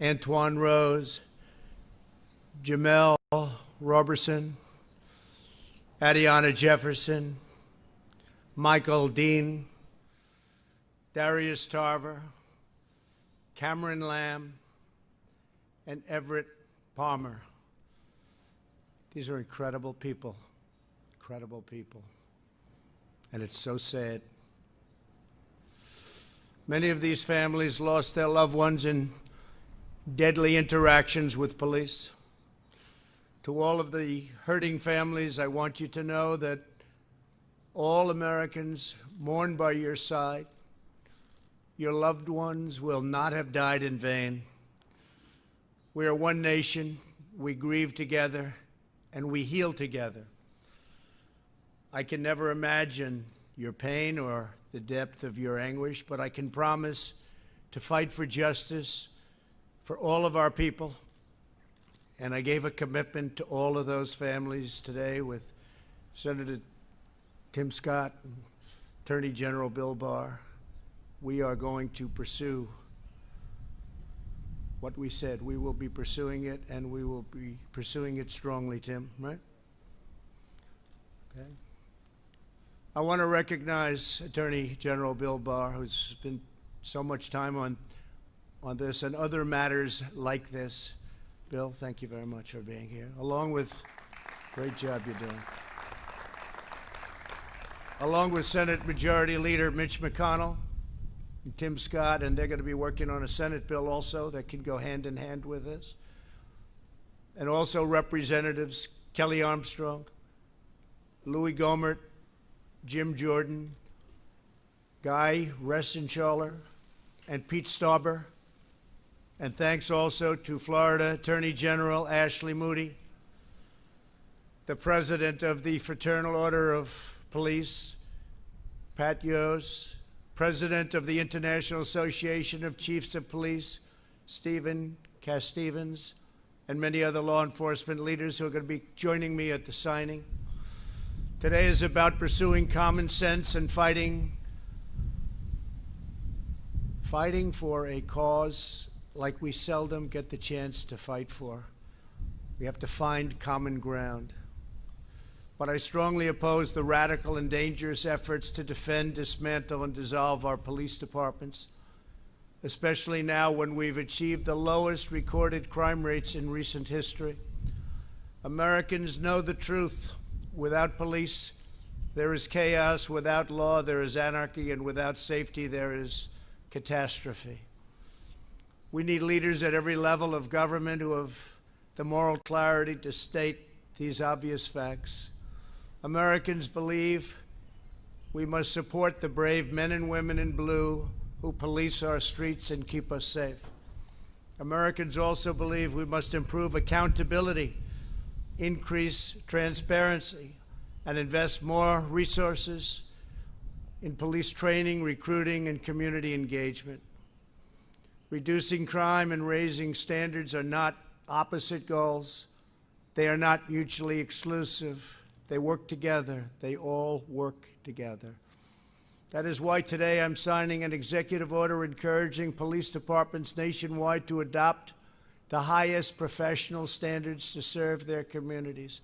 Antoine Rose, Jamel Roberson, Adiana Jefferson, Michael Dean, Darius Tarver, Cameron Lamb, and Everett Palmer. These are incredible people, and it's so sad. Many of these families lost their loved ones in deadly interactions with police. To all of the hurting families, I want you to know that all Americans mourn by your side. Your loved ones will not have died in vain. We are one nation, we grieve together, and we heal together. I can never imagine your pain or the depth of your anguish, but I can promise to fight for justice for all of our people. And I gave a commitment to all of those families today with Senator Tim Scott and Attorney General Bill Barr. We are going to pursue what we said. We will be pursuing it, and we will be pursuing it strongly, Tim, right? Okay. I want to recognize Attorney General Bill Barr, who's spent so much time on this and other matters like this. Bill, thank you very much for being here, along with, great job you're doing. Along with Senate Majority Leader Mitch McConnell and Tim Scott, and they're going to be working on a Senate bill also that can go hand in hand with this. And also Representatives Kelly Armstrong, Louis Gohmert, Jim Jordan, Guy Reschenthaler, and Pete Stauber. And thanks also to Florida Attorney General Ashley Moody, the President of the Fraternal Order of Police, Pat Yos, President of the International Association of Chiefs of Police, Stephen Cass-Stevens, and many other law enforcement leaders who are going to be joining me at the signing. Today is about pursuing common sense and fighting for a cause like we seldom get the chance to fight for. We have to find common ground. But I strongly oppose the radical and dangerous efforts to defend, dismantle, and dissolve our police departments, especially now when we've achieved the lowest recorded crime rates in recent history. Americans know the truth. Without police, there is chaos. Without law, there is anarchy. And without safety, there is catastrophe. We need leaders at every level of government who have the moral clarity to state these obvious facts. Americans believe we must support the brave men and women in blue who police our streets and keep us safe. Americans also believe we must improve accountability, increase transparency, and invest more resources in police training, recruiting, and community engagement. Reducing crime and raising standards are not opposite goals. They are not mutually exclusive. They work together. They all work together. That is why today I'm signing an executive order encouraging police departments nationwide to adopt the highest professional standards to serve their communities.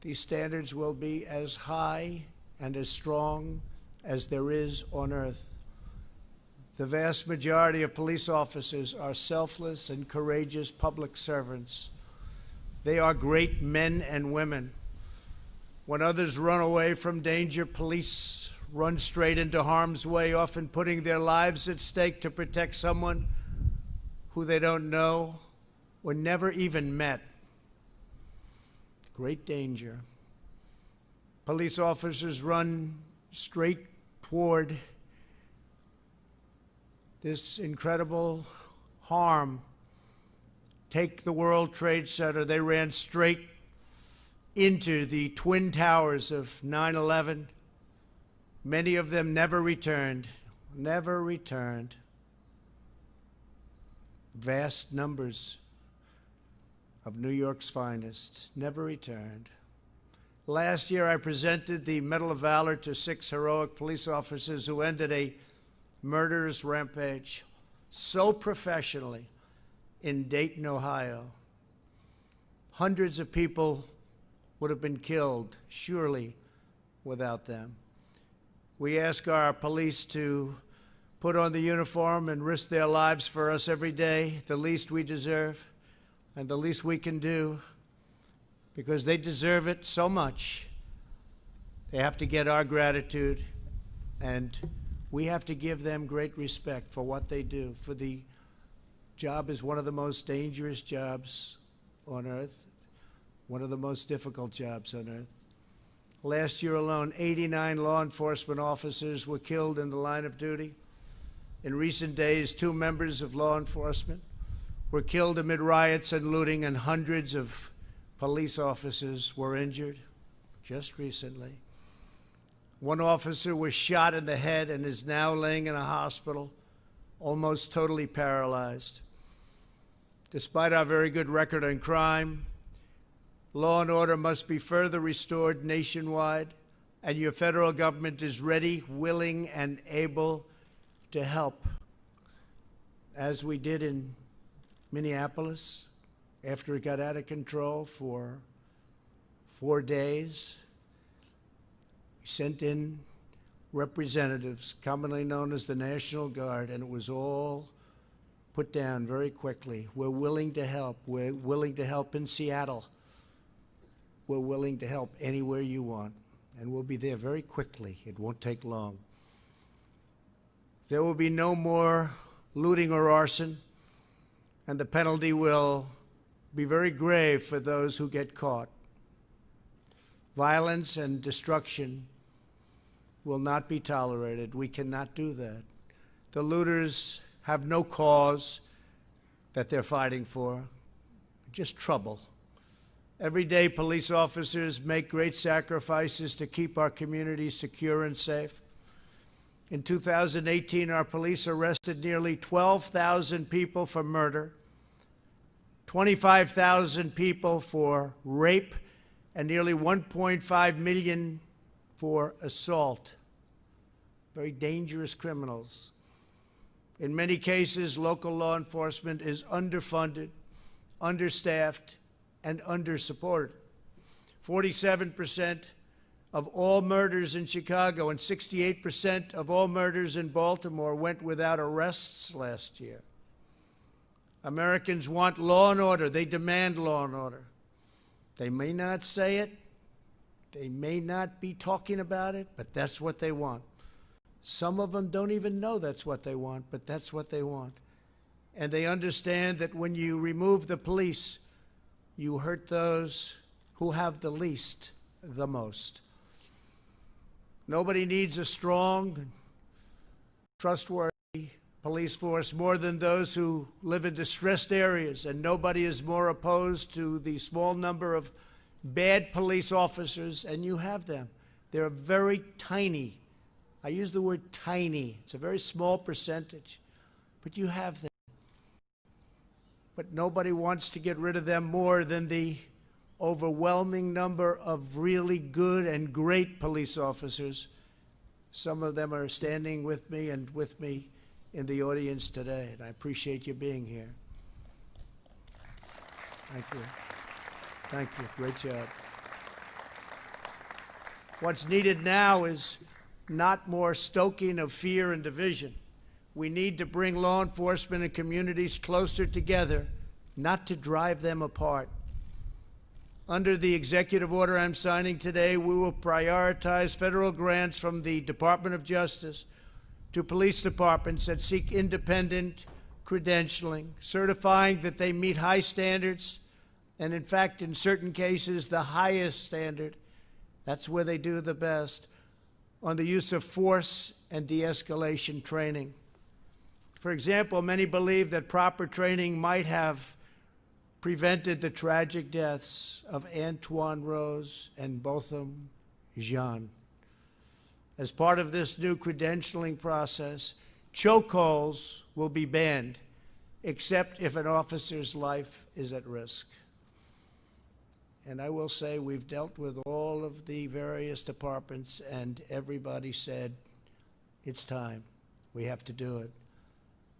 These standards will be as high and as strong as there is on earth. The vast majority of police officers are selfless and courageous public servants. They are great men and women. When others run away from danger, police run straight into harm's way, often putting their lives at stake to protect someone who they don't know or never even met. Great danger. Police officers run straight toward this incredible harm. Take the World Trade Center. They ran straight into the Twin Towers of 9/11. Many of them never returned. Vast numbers of New York's finest never returned. Last year, I presented the Medal of Valor to 6 heroic police officers who ended a murderous rampage so professionally in Dayton, Ohio. Hundreds of people would have been killed, surely, without them. We ask our police to put on the uniform and risk their lives for us every day, the least we deserve and the least we can do, because they deserve it so much. They have to get our gratitude, and we have to give them great respect for what they do. For the job is one of the most dangerous jobs on earth, one of the most difficult jobs on earth. Last year alone, 89 law enforcement officers were killed in the line of duty. In recent days, 2 members of law enforcement were killed amid riots and looting, and hundreds of police officers were injured just recently. One officer was shot in the head and is now laying in a hospital, almost totally paralyzed. Despite our very good record on crime, law and order must be further restored nationwide, and your federal government is ready, willing, and able to help, as we did in Minneapolis after it got out of control for 4 days. We sent in representatives, commonly known as the National Guard, and it was all put down very quickly. We're willing to help. We're willing to help in Seattle. We're willing to help anywhere you want, and we'll be there very quickly. It won't take long. There will be no more looting or arson, and the penalty will be very grave for those who get caught. Violence and destruction will not be tolerated. We cannot do that. The looters have no cause that they're fighting for, just trouble. Every day, police officers make great sacrifices to keep our communities secure and safe. In 2018, our police arrested nearly 12,000 people for murder, 25,000 people for rape, and nearly 1.5 million for assault. Very dangerous criminals. In many cases, local law enforcement is underfunded, understaffed, and undersupported. 47% of all murders in Chicago and 68% of all murders in Baltimore went without arrests last year. Americans want law and order. They demand law and order. They may not say it. They may not be talking about it, but that's what they want. Some of them don't even know that's what they want, but that's what they want. And they understand that when you remove the police, you hurt those who have the least the most. Nobody needs a strong, trustworthy police force more than those who live in distressed areas, and nobody is more opposed to the small number of bad police officers, and you have them. They're very tiny. I use the word tiny. It's a very small percentage, but you have them. But nobody wants to get rid of them more than the overwhelming number of really good and great police officers. Some of them are standing with me and with me in the audience today, and I appreciate you being here. Thank you. Thank you. Great job. What's needed now is not more stoking of fear and division. We need to bring law enforcement and communities closer together, not to drive them apart. Under the executive order I'm signing today, we will prioritize federal grants from the Department of Justice to police departments that seek independent credentialing, certifying that they meet high standards, and in fact, in certain cases, the highest standard. That's where they do the best, on the use of force and de-escalation training. For example, many believe that proper training might have prevented the tragic deaths of Antoine Rose and Botham Jean. As part of this new credentialing process, chokeholds will be banned, except if an officer's life is at risk. And I will say we've dealt with all of the various departments, and everybody said, it's time. We have to do it.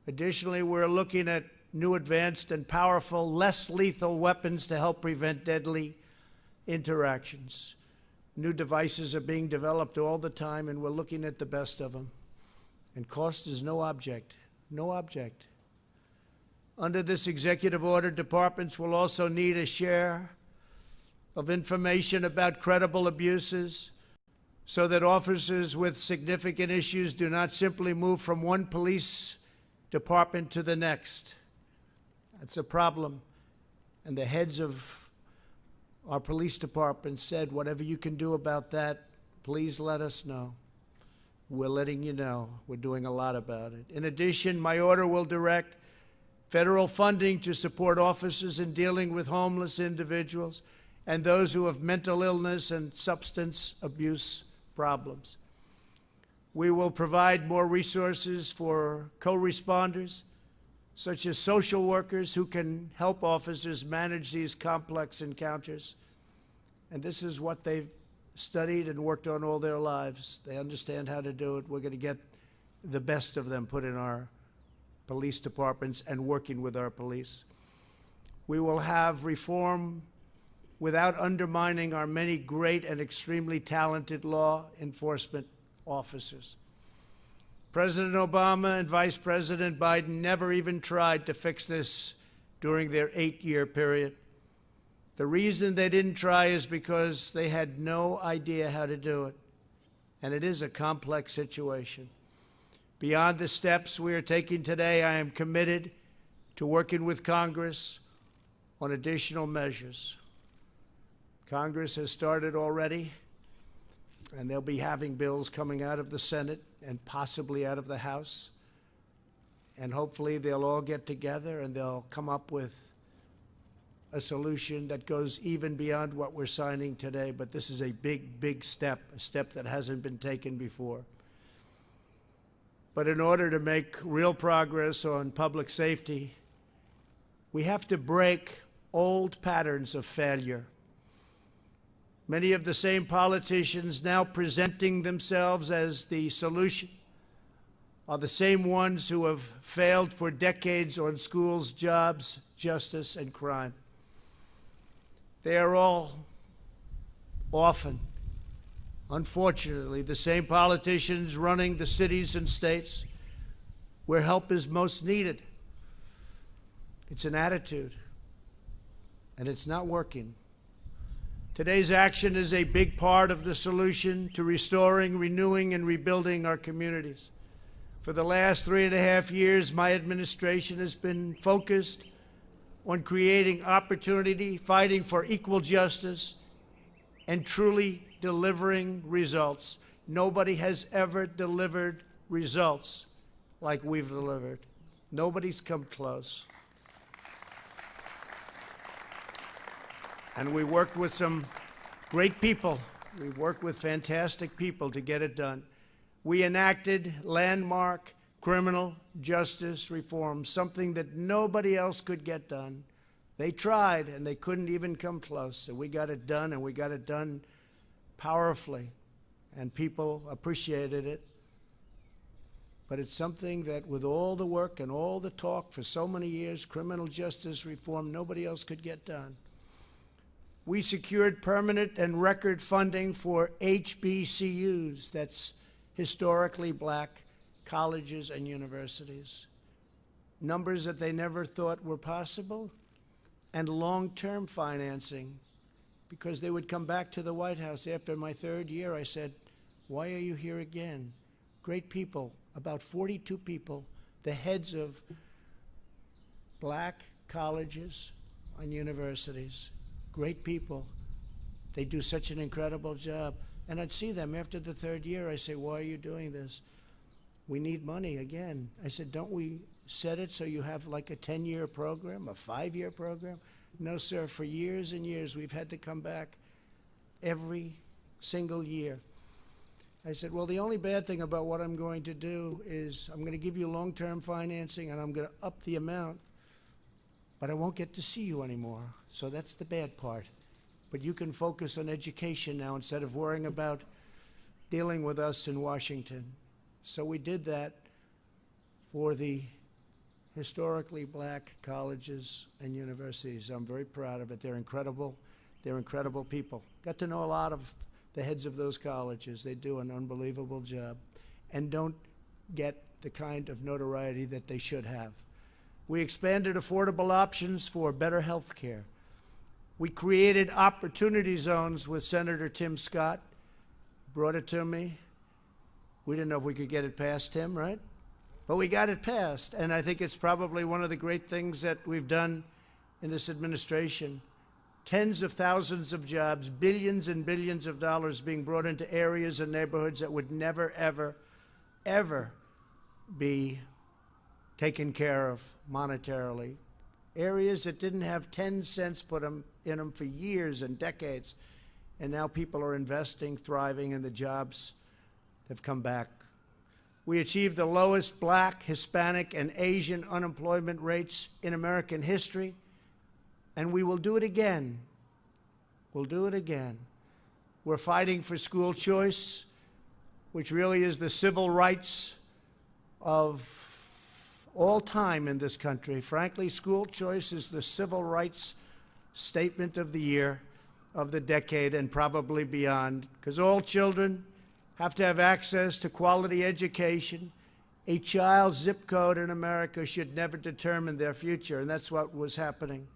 Additionally, we're looking at new advanced and powerful, less lethal weapons to help prevent deadly interactions. New devices are being developed all the time, and we're looking at the best of them. And cost is no object, no object. Under this executive order, departments will also need a share of information about credible abuses so that officers with significant issues do not simply move from one police department to the next. That's a problem. And the heads of our police department said, whatever you can do about that, please let us know. We're letting you know. We're doing a lot about it. In addition, my order will direct federal funding to support officers in dealing with homeless individuals and those who have mental illness and substance abuse problems. We will provide more resources for co-responders, such as social workers who can help officers manage these complex encounters. And this is what they've studied and worked on all their lives. They understand how to do it. We're going to get the best of them put in our police departments and working with our police. We will have reform without undermining our many great and extremely talented law enforcement officers. President Obama and Vice President Biden never even tried to fix this during their 8-year period. The reason they didn't try is because they had no idea how to do it. And it is a complex situation. Beyond the steps we are taking today, I am committed to working with Congress on additional measures. Congress has started already, and they'll be having bills coming out of the Senate and possibly out of the House. And hopefully they'll all get together and they'll come up with a solution that goes even beyond what we're signing today. But this is a big, big step, a step that hasn't been taken before. But in order to make real progress on public safety, we have to break old patterns of failure. Many of the same politicians now presenting themselves as the solution are the same ones who have failed for decades on schools, jobs, justice, and crime. They are all often, unfortunately, the same politicians running the cities and states where help is most needed. It's an attitude, and it's not working. Today's action is a big part of the solution to restoring, renewing, and rebuilding our communities. For the last 3.5 years, my administration has been focused on creating opportunity, fighting for equal justice, and truly delivering results. Nobody has ever delivered results like we've delivered. Nobody's come close. And we worked with some great people. We worked with fantastic people to get it done. We enacted landmark criminal justice reform, something that nobody else could get done. They tried, and they couldn't even come close. So we got it done, and we got it done powerfully, and people appreciated it. But it's something that, with all the work and all the talk for so many years, criminal justice reform, nobody else could get done. We secured permanent and record funding for HBCUs, that's historically black colleges and universities, numbers that they never thought were possible, and long-term financing, because they would come back to the White House after my 3rd year. I said, why are you here again? Great people, about 42 people, the heads of black colleges and universities. Great people. They do such an incredible job. And I'd see them after the 3rd year. I say, why are you doing this? We need money again. I said, don't we set it so you have like a 10-year program, a 5-year program? No, sir. For years and years, we've had to come back every single year. I said, well, the only bad thing about what I'm going to do is I'm going to give you long-term financing, and I'm going to up the amount, but I won't get to see you anymore. So that's the bad part. But you can focus on education now instead of worrying about dealing with us in Washington. So we did that for the historically black colleges and universities. I'm very proud of it. They're incredible. They're incredible people. Got to know a lot of the heads of those colleges. They do an unbelievable job and don't get the kind of notoriety that they should have. We expanded affordable options for better health care. We created opportunity zones with Senator Tim Scott. Brought it to me. We didn't know if we could get it past him, right? But we got it passed, and I think it's probably one of the great things that we've done in this administration. Tens of thousands of jobs, billions and billions of dollars being brought into areas and neighborhoods that would never, ever, ever be taken care of monetarily. Areas that didn't have 10 cents put in them for years and decades, and now people are investing, thriving, and the jobs have come back. We achieved the lowest black, Hispanic, and Asian unemployment rates in American history, and we will do it again. We'll do it again. We're fighting for school choice, which really is the civil rights of all time in this country. Frankly, school choice is the civil rights statement of the year, of the decade, and probably beyond, because all children have to have access to quality education. A child's zip code in America should never determine their future, and that's what was happening.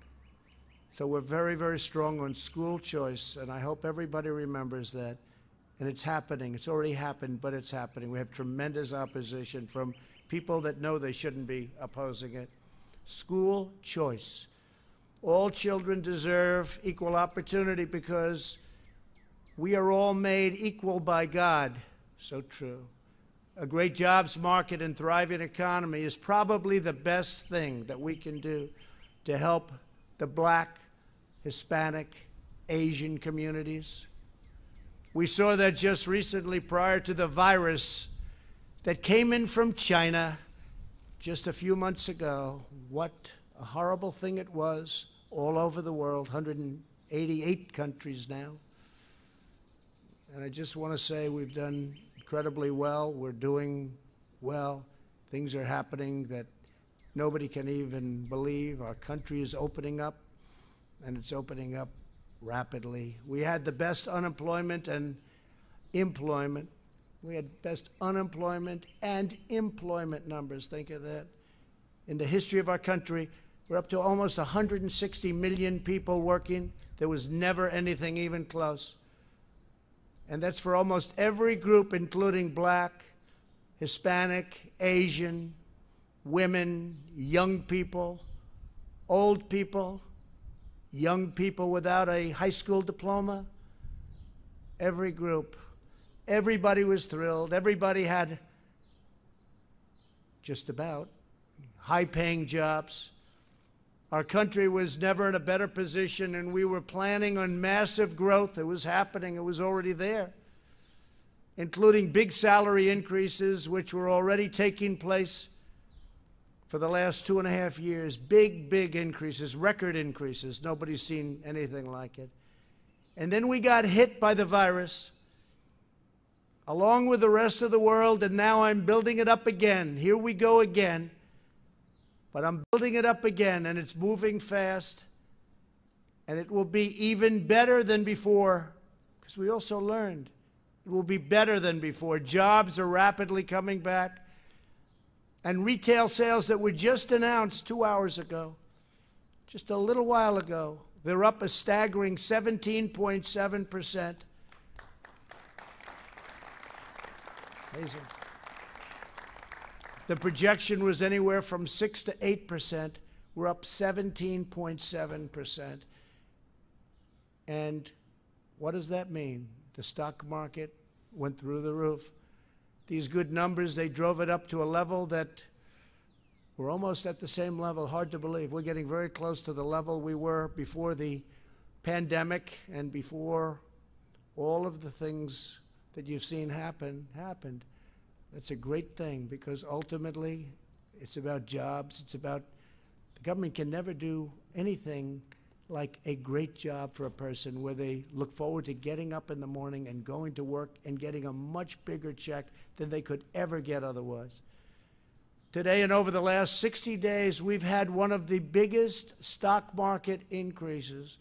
So we're very, very strong on school choice, and I hope everybody remembers that. And it's happening. It's already happened, but it's happening. We have tremendous opposition from people that know they shouldn't be opposing it. School choice. All children deserve equal opportunity because we are all made equal by God. So true. A great jobs market and thriving economy is probably the best thing that we can do to help the black, Hispanic, Asian communities. We saw that just recently prior to the virus that came in from China just a few months ago. What a horrible thing it was all over the world, 188 countries now. And I just want to say we've done incredibly well. We're doing well. Things are happening that nobody can even believe. Our country is opening up, and it's opening up rapidly. We had the best unemployment and employment. We had best unemployment and employment numbers. Think of that. In the history of our country, we're up to almost 160 million people working. There was never anything even close. And that's for almost every group, including black, Hispanic, Asian, women, young people, old people, young people without a high school diploma. Every group. Everybody was thrilled. Everybody had just about high-paying jobs. Our country was never in a better position, and we were planning on massive growth. It was happening. It was already there, including big salary increases, which were already taking place for the last 2.5 years. Big, big increases, record increases. Nobody's seen anything like it. And then we got hit by the virus, along with the rest of the world, and now I'm building it up again. Here we go again. But I'm building it up again, and it's moving fast, and it will be even better than before, because we also learned it will be better than before. Jobs are rapidly coming back, and retail sales that were just announced 2 hours ago, just a little while ago, they're up a staggering 17.7%. Amazing. The projection was anywhere from 6 to 8%. We're up 17.7%. And what does that mean? The stock market went through the roof. These good numbers, they drove it up to a level that we're almost at the same level. Hard to believe. We're getting very close to the level we were before the pandemic and before all of the things that you've seen happened. That's a great thing, because ultimately it's about jobs. It's about, the government can never do anything like a great job for a person where they look forward to getting up in the morning and going to work and getting a much bigger check than they could ever get otherwise. Today and over the last 60 days, we've had one of the biggest stock market increases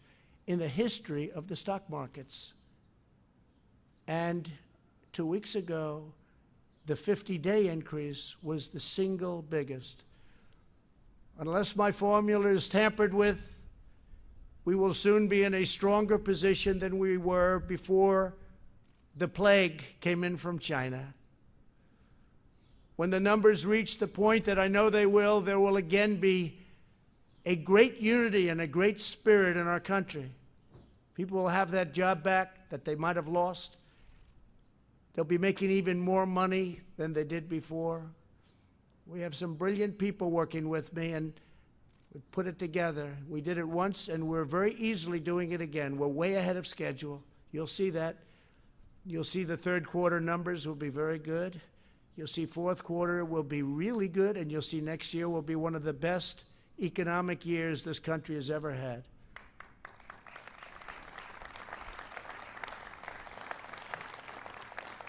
in the history of the stock markets. And 2 weeks ago, the 50-day increase was the single biggest. Unless my formula is tampered with, we will soon be in a stronger position than we were before the plague came in from China. When the numbers reach the point that I know they will, there will again be a great unity and a great spirit in our country. People will have that job back that they might have lost. They'll be making even more money than they did before. We have some brilliant people working with me, and we put it together. We did it once, and we're very easily doing it again. We're way ahead of schedule. You'll see that. You'll see the third quarter numbers will be very good. You'll see fourth quarter will be really good, and you'll see next year will be one of the best economic years this country has ever had.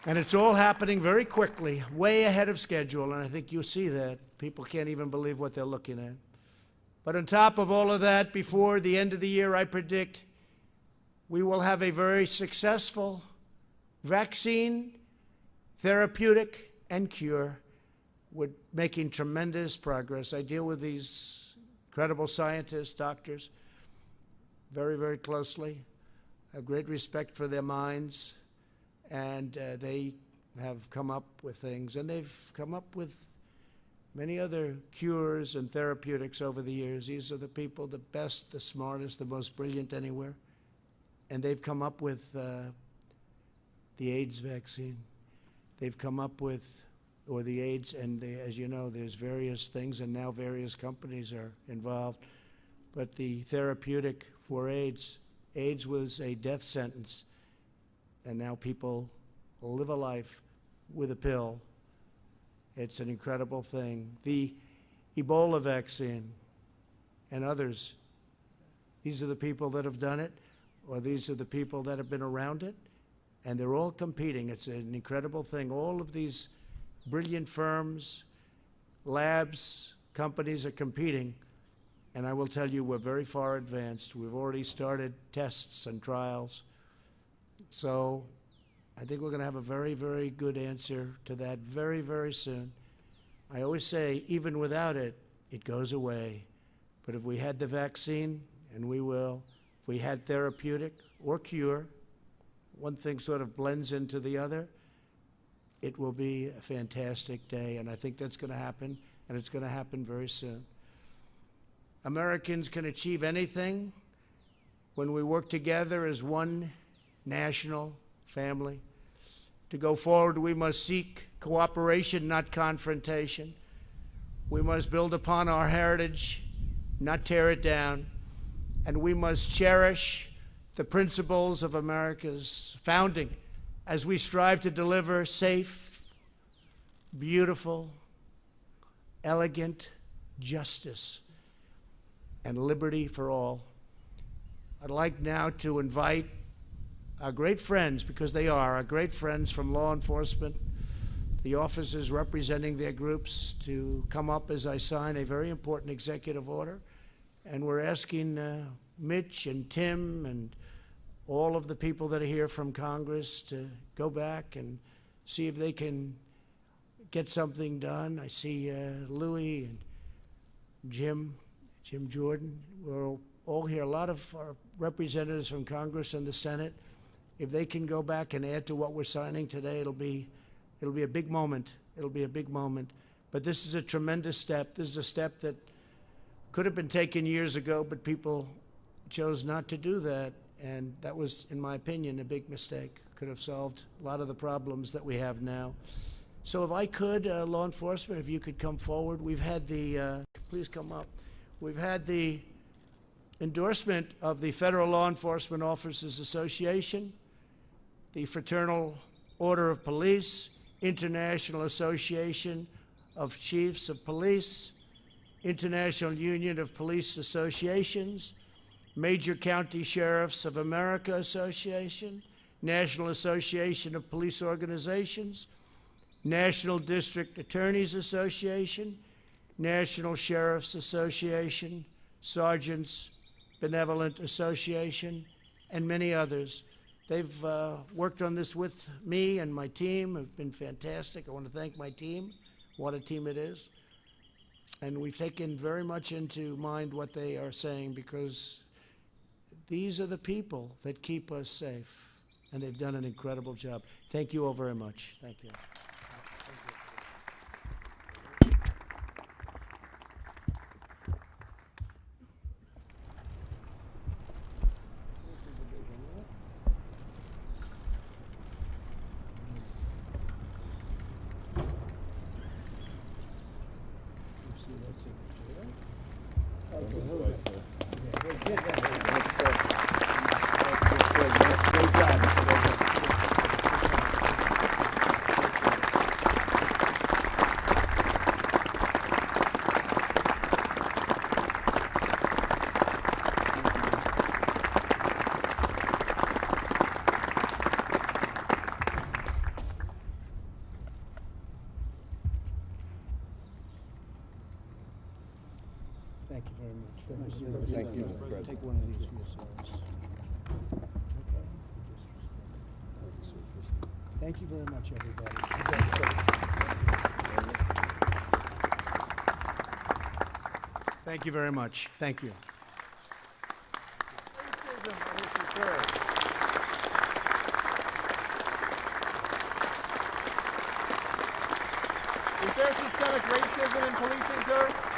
And it's all happening very quickly, way ahead of schedule, and I think you'll see that. People can't even believe what they're looking at. But on top of all of that, before the end of the year, I predict we will have a very successful vaccine, therapeutic, and cure. We're making tremendous progress. I deal with these incredible scientists, doctors, very, very closely. I have great respect for their minds. And they have come up with things, and they've come up with many other cures and therapeutics over the years. These are the people, the best, the smartest, the most brilliant anywhere. And they've come up with the AIDS vaccine. They've come up with, or the AIDS, and as you know, there's various things, and now various companies are involved. But the therapeutic for AIDS was a death sentence. And now people live a life with a pill. It's an incredible thing. The Ebola vaccine and others, these are the people that have done it, or these are the people that have been around it, and they're all competing. It's an incredible thing. All of these brilliant firms, labs, companies are competing, and I will tell you, we're very far advanced. We've already started tests and trials. So I think we're going to have a very, very good answer to that very, very soon. I always say, even without it, it goes away. But if we had the vaccine, and we will, if we had therapeutic or cure, one thing sort of blends into the other, it will be a fantastic day. And I think that's going to happen, and it's going to happen very soon. Americans can achieve anything when we work together as one national family. To go forward, we must seek cooperation, not confrontation. We must build upon our heritage, not tear it down. And we must cherish the principles of America's founding as we strive to deliver safe, beautiful, elegant justice and liberty for all. I'd like now to invite our great friends, because they are our great friends from law enforcement, the officers representing their groups, to come up as I sign a very important executive order. And we're asking Mitch and Tim and all of the people that are here from Congress to go back and see if they can get something done. I see Louis and Jim Jordan. We're all here, a lot of our representatives from Congress and the Senate. If they can go back and add to what we're signing today, it'll be a big moment. It'll be a big moment. But this is a tremendous step. This is a step that could have been taken years ago, but people chose not to do that. And that was, in my opinion, a big mistake. Could have solved a lot of the problems that we have now. So if I could, law enforcement, if you could come forward. We've had the, please come up. We've had the endorsement of the Federal Law Enforcement Officers Association, the Fraternal Order of Police, International Association of Chiefs of Police, International Union of Police Associations, Major County Sheriffs of America Association, National Association of Police Organizations, National District Attorneys Association, National Sheriff's Association, Sergeants Benevolent Association, and many others. They've worked on this with me and my team. Have been fantastic. I want to thank my team. What a team it is. And we've taken very much into mind what they are saying, because these are the people that keep us safe, and they've done an incredible job. Thank you all very much. Thank you. Thank you very much. Thank you, Mr. President. Take one of these for yourselves. Okay. Thank you very much, everybody. Thank you very much. Thank you. Is there systemic racism in policing, sir?